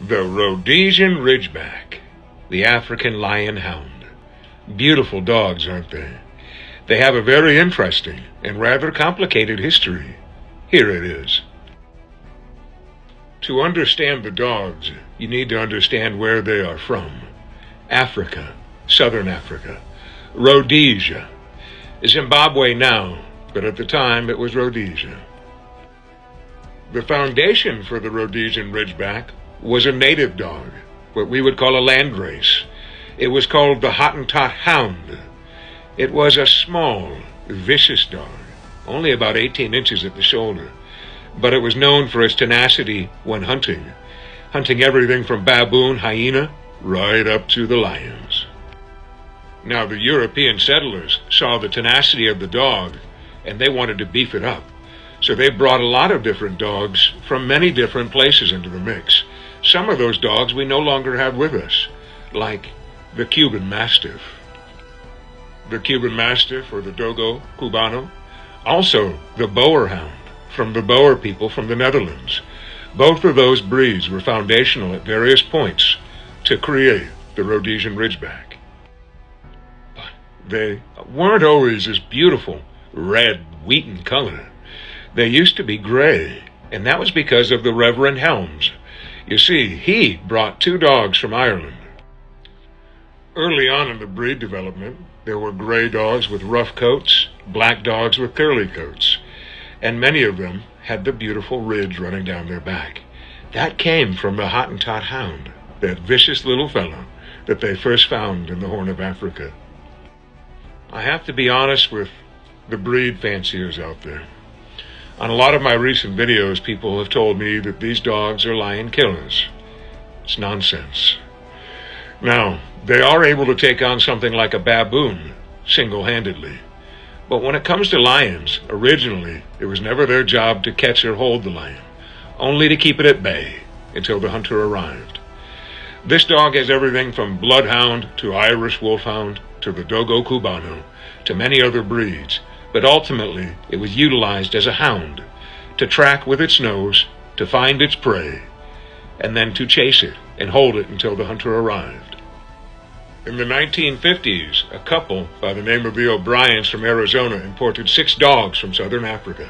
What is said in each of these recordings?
The Rhodesian Ridgeback, the African lion hound. Beautiful dogs, aren't they? They have a very interesting and rather complicated history. Here it is. To understand the dogs, you need to understand where they are from. Africa, Southern Africa, Rhodesia. Zimbabwe now, but at the time it was Rhodesia. The foundation for the Rhodesian Ridgeback was a native dog, what we would call a landrace. It was called the Hottentot Hound. It was a small, vicious dog, only about 18 inches at the shoulder, but it was known for its tenacity when hunting everything from baboon, hyena, right up to the lions. Now, the European settlers saw the tenacity of the dog, and they wanted to beef it up. So they brought a lot of different dogs from many different places into the mix. Some of those dogs we no longer have with us, like the Cuban Mastiff. The Cuban Mastiff, or the Dogo Cubano. Also, the Boer Hound, from the Boer people from the Netherlands. Both of those breeds were foundational at various points to create the Rhodesian Ridgeback. But they weren't always this beautiful red, wheaten color. They used to be gray, and that was because of the Reverend Helms. You see, he brought two dogs from Ireland. Early on in the breed development, there were gray dogs with rough coats, black dogs with curly coats, and many of them had the beautiful ridge running down their back. That came from the Hottentot Hound, that vicious little fellow that they first found in the Horn of Africa. I have to be honest with the breed fanciers out there. On a lot of my recent videos, people have told me that these dogs are lion killers. It's nonsense. Now, they are able to take on something like a baboon single-handedly. But when it comes to lions, originally, it was never their job to catch or hold the lion, only to keep it at bay until the hunter arrived. This dog has everything from bloodhound to Irish wolfhound to the Dogo Cubano to many other breeds, but ultimately it was utilized as a hound to track with its nose, to find its prey, and then to chase it and hold it until the hunter arrived. In the 1950s, a couple by the name of the O'Briens from Arizona imported 6 dogs from Southern Africa.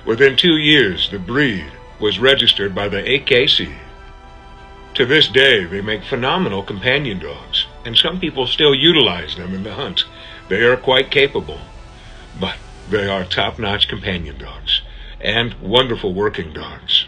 Within 2 years, the breed was registered by the AKC. To this day, they make phenomenal companion dogs, and some people still utilize them in the hunt. They are quite capable, but they are top-notch companion dogs and wonderful working dogs.